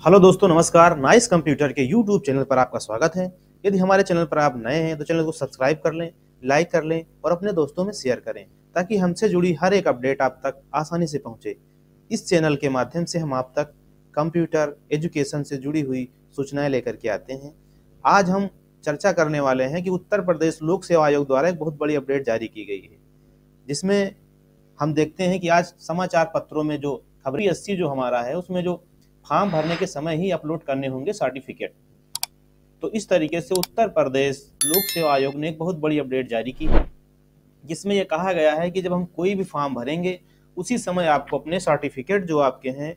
Hello दोस्तों, नमस्कार। Nice computer के यूट्यूब चैनल पर आपका स्वागत है। यदि हमारे चैनल पर आप नए हैं तो चैनल को सब्सक्राइब कर लें, लाइक कर लें और अपने दोस्तों में शेयर करें ताकि हमसे जुड़ी हर एक अपडेट आप तक आसानी से पहुंचे। इस चैनल के माध्यम से हम आप तक कंप्यूटर एजुकेशन से जुड़ी हुई सूचनाएं लेकर के आते हैं। आज हम चर्चा करने वाले हैं कि उत्तर प्रदेश लोक सेवा आयोग द्वारा एक बहुत बड़ी अपडेट जारी की गई है, जिसमें हम देखते हैं कि आज समाचार पत्रों में जो खबरी 80 जो हमारा है उसमें जो फॉर्म भरने के समय ही अपलोड करने होंगे सर्टिफिकेट। तो इस तरीके से उत्तर प्रदेश लोक सेवा आयोग ने एक बहुत बड़ी अपडेट जारी की है, जिसमें यह कहा गया है कि जब हम कोई भी फॉर्म भरेंगे उसी समय आपको अपने सर्टिफिकेट जो आपके हैं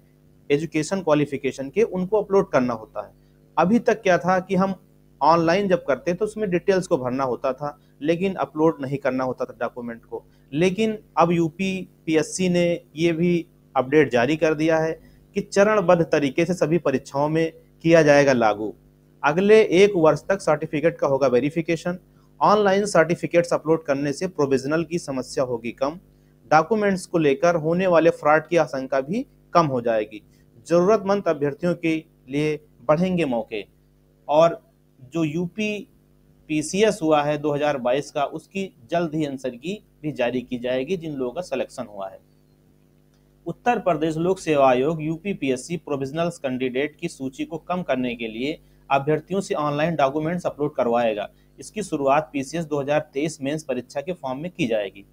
एजुकेशन क्वालिफिकेशन के उनको अपलोड करना होता है। अभी तक क्या था कि हम ऑनलाइन जब करते तो उसमें डिटेल्स को भरना होता था, लेकिन अपलोड नहीं करना होता था डॉक्यूमेंट को। लेकिन अब यूपी पीएससी ने ये भी अपडेट जारी कर दिया है कि चरणबद्ध तरीके से सभी परीक्षाओं में किया जाएगा लागू। अगले 1 वर्ष तक सर्टिफिकेट का होगा वेरिफिकेशन। ऑनलाइन सर्टिफिकेट्स अपलोड करने से प्रोविजनल की समस्या होगी कम। डॉक्यूमेंट्स को लेकर होने वाले फ्रॉड की आशंका भी कम हो जाएगी। जरूरतमंद अभ्यर्थियों के लिए बढ़ेंगे मौके। और जो यूपी पीसीएस हुआ है 2022 का, उसकी जल्द ही आंसर की भी जारी की जाएगी जिन लोगों का सिलेक्शन हुआ है। उत्तर प्रदेश लोक सेवा आयोग यूपीपीएससी प्रोविजनल कैंडिडेट की सूची को कम करने के लिए अभ्यर्थियों से ऑनलाइन डॉक्यूमेंट्स अपलोड करवाएगा। इसकी शुरुआत पीसीएस 2023 मेंस परीक्षा के फॉर्म में की जाएगी।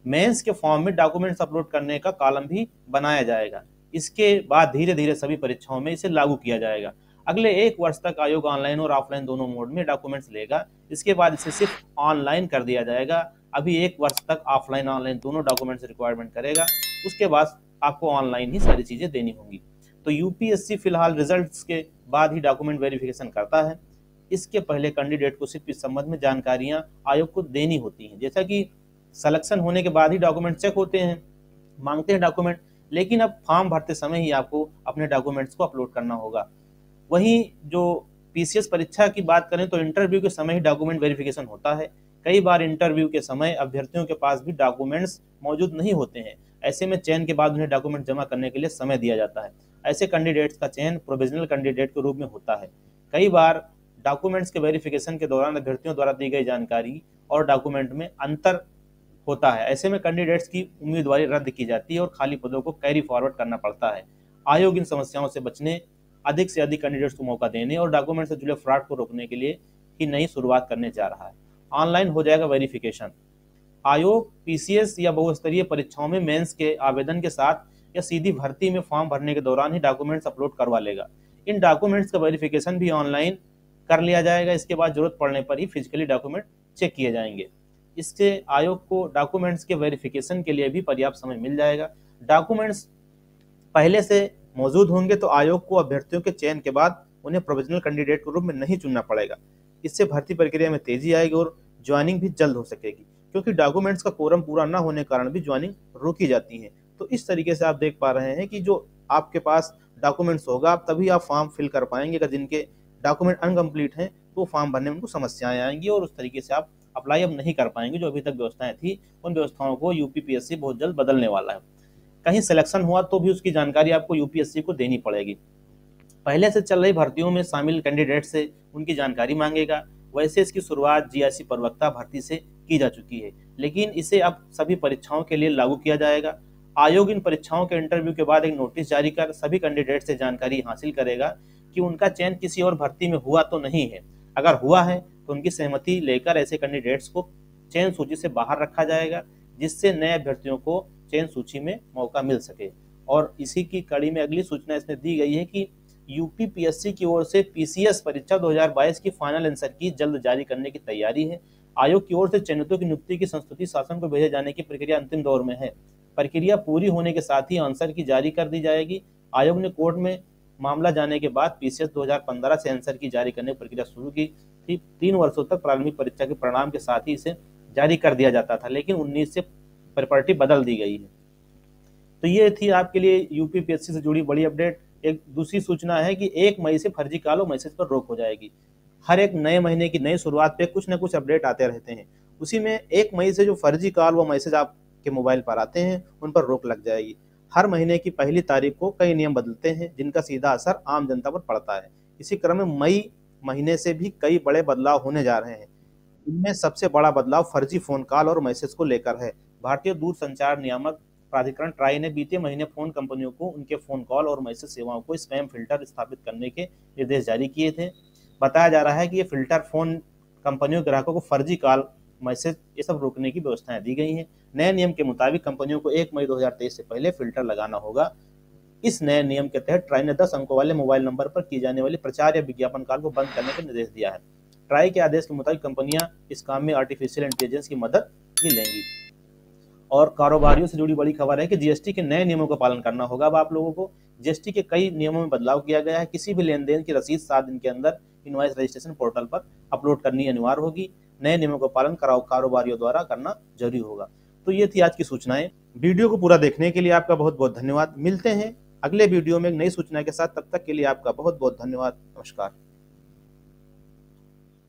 मेंस के फॉर्म में डॉक्यूमेंट्स अपलोड करने का कॉलम भी बनाया जाएगा। इसके बाद धीरे धीरे सभी परीक्षाओं में इसे लागू किया जाएगा। अगले 1 वर्ष तक आयोग ऑनलाइन और ऑफलाइन दोनों मोड में डॉक्यूमेंट्स लेगा। इसके बाद इसे सिर्फ ऑनलाइन कर दिया जाएगा। अभी 1 वर्ष तक ऑफलाइन ऑनलाइन दोनों डॉक्यूमेंट्स रिक्वायरमेंट करेगा। उसके बाद आपको ऑनलाइन ही सारी चीजें देनी होंगी। तो यूपीएससी फिलहाल रिजल्ट्स के बाद ही डॉक्यूमेंट वेरिफिकेशन करता है। इसके पहले कैंडिडेट को सिर्फ इस संबंध में जानकारियां आयोग को देनी होती हैं, जैसा कि सिलेक्शन होने के बाद ही डॉक्यूमेंट चेक होते हैं, मांगते हैं डॉक्यूमेंट, लेकिन अब फॉर्म भरते समय ही आपको अपने डॉक्यूमेंट्स को अपलोड करना होगा। वहीं जो पीसीएस परीक्षा की बात करें तो इंटरव्यू के समय ही डॉक्यूमेंट वेरिफिकेशन होता है। कई बार इंटरव्यू के समय अभ्यर्थियों के पास भी डॉक्यूमेंट्स मौजूद नहीं होते हैं। ऐसे में चयन के बाद उन्हें डॉक्यूमेंट जमा करने के लिए समय दिया जाता है। ऐसे कैंडिडेट्स का चयन प्रोविजनल कैंडिडेट के रूप में होता है। कई बार डॉक्यूमेंट्स के वेरिफिकेशन के दौरान अभ्यर्थियों द्वारा दी गई जानकारी और डॉक्यूमेंट में अंतर होता है। ऐसे में कैंडिडेट्स की उम्मीदवारी रद्द की जाती है और खाली पदों को कैरी फॉरवर्ड करना पड़ता है। आयोग इन समस्याओं से बचने, अधिक से अधिक कैंडिडेट्स को मौका देने और डॉक्यूमेंट से जुड़े फ्रॉड को रोकने के लिए ही नई शुरुआत करने जा रहा है। ऑनलाइन हो जाएगा वेरिफिकेशन। आयोग पीसीएस या बहुस्तरीय परीक्षाओं में मेंस के आवेदन के साथ या सीधी भर्ती में फॉर्म भरने के दौरान ही डॉक्यूमेंट्स अपलोड करवा लेगा। इन डॉक्यूमेंट्स का वेरिफिकेशन भी ऑनलाइन कर लिया जाएगा। इसके बाद जरूरत पड़ने पर ही फिजिकली डॉक्यूमेंट चेक किए जाएंगे। इससे आयोग को डॉक्यूमेंट्स के वेरिफिकेशन के लिए भी पर्याप्त समय मिल जाएगा। डॉक्यूमेंट्स पहले से मौजूद होंगे तो आयोग को अभ्यर्थियों के चयन के बाद उन्हें प्रोविजनल कैंडिडेट के रूप में नहीं चुनना पड़ेगा। इससे भर्ती प्रक्रिया में तेजी आएगी और ज्वाइनिंग भी जल्द हो सकेगी, क्योंकि डॉक्यूमेंट्स का कोरम पूरा न होने के कारण भी ज्वाइनिंग रोकी जाती है। तो इस तरीके से आप देख पा रहे हैं कि जो आपके पास डॉक्यूमेंट्स होगा आप तभी आप फॉर्म फिल कर पाएंगे। अगर जिनके डॉक्यूमेंट अनकम्प्लीट हैं तो फॉर्म भरने में उनको समस्याएं आएंगी और उस तरीके से आप अप्लाई अब नहीं कर पाएंगे। जो अभी तक व्यवस्थाएं थी उन व्यवस्थाओं को यूपीपीएससी बहुत जल्द बदलने वाला है। कहीं सिलेक्शन हुआ तो भी उसकी जानकारी आपको यूपीएससी को देनी पड़ेगी। पहले से चल रही भर्तियों में शामिल कैंडिडेट से उनकी जानकारी मांगेगा। वैसे इसकी शुरुआत जीआईसी प्रवक्ता भर्ती से की जा चुकी है, लेकिन इसे अब सभी परीक्षाओं के लिए लागू किया जाएगा। आयोग इन परीक्षाओं के इंटरव्यू के बाद एक नोटिस जारी कर सभी कैंडिडेट से जानकारी हासिल करेगा कि उनका चयन किसी और भर्ती में हुआ तो नहीं है। अगर हुआ है तो उनकी सहमति लेकर ऐसे कैंडिडेट्स को चयन सूची से बाहर रखा जाएगा, जिससे नए अभ्यर्थियों को चयन सूची में मौका मिल सके। और इसी की कड़ी में अगली सूचना इसमें दी गई है कि यूपीपीएससी की ओर से पीसीएस परीक्षा 2022 की फाइनल आंसर की जल्द जारी करने की तैयारी है। आयोग की ओर से चयनितों की नियुक्ति की संस्तुति शासन को भेजे जाने की प्रक्रिया अंतिम दौर में है। प्रक्रिया पूरी होने के साथ ही आंसर की जारी कर दी जाएगी। आयोग ने कोर्ट में मामला जाने के बाद पीसीएस 2015 से आंसर की जारी करने की प्रक्रिया शुरू की थी। 3 वर्षों तक प्रारंभिक परीक्षा के परिणाम के साथ ही इसे जारी कर दिया जाता था, लेकिन 19 से प्रॉपर्टी बदल दी गई है। तो ये थी आपके लिए यूपीपीएससी से जुड़ी बड़ी अपडेट। एक दूसरी सूचना है कि 1 मई से फर्जी कॉल और मैसेज पर रोक हो जाएगी। हर एक नए महीने की नई शुरुआत पे कुछ न कुछ अपडेट आते रहते हैं। उसी में 1 मई से जो फर्जी कॉल व मैसेज आपके मोबाइल पर आते हैं उन पर रोक लग जाएगी। हर महीने की पहली तारीख को कई नियम बदलते हैं जिनका सीधा असर आम जनता पर पड़ता है। इसी क्रम में मई महीने से भी कई बड़े बदलाव होने जा रहे हैं। इनमें सबसे बड़ा बदलाव फर्जी फोन कॉल और मैसेज को लेकर है। भारतीय दूरसंचार नियामक प्राधिकरण ट्राई ने बीते महीने फोन कंपनियों को उनके फोन कॉल और मैसेज सेवाओं को स्पैम फिल्टर स्थापित करने के निर्देश जारी किए थे। बताया जा रहा है कि ये फिल्टर फोन कंपनियों के ग्राहकों को फर्जी कॉल, मैसेज ये सब रोकने की व्यवस्थाएं दी गई हैं। नए नियम के मुताबिक कंपनियों को 1 मई 2023 से पहले फिल्टर लगाना होगा। इस नए नियम के तहत ट्राई ने 10 अंकों वाले मोबाइल नंबर पर की जाने वाली प्रचार या विज्ञापन कॉल को बंद करने का निर्देश दिया है। ट्राई के आदेश के मुताबिक कंपनियां इस काम में आर्टिफिशियल इंटेलिजेंस की मदद भी लेंगी। और कारोबारियों से जुड़ी बड़ी खबर है कि जीएसटी के नए नियमों का पालन करना होगा। अब आप लोगों को जीएसटी के कई नियमों में बदलाव किया गया है। किसी भी लेन देन की रसीद 7 दिन के अंदर इनवॉइस रजिस्ट्रेशन पोर्टल पर अपलोड करनी अनिवार्य होगी। नए नियमों का पालन कारोबारियों द्वारा करना जरूरी होगा। तो ये थी आज की सूचनाएं। वीडियो को पूरा देखने के लिए आपका बहुत बहुत धन्यवाद। मिलते हैं अगले वीडियो में एक नई सूचना के साथ। तब तक के लिए आपका बहुत बहुत धन्यवाद। नमस्कार।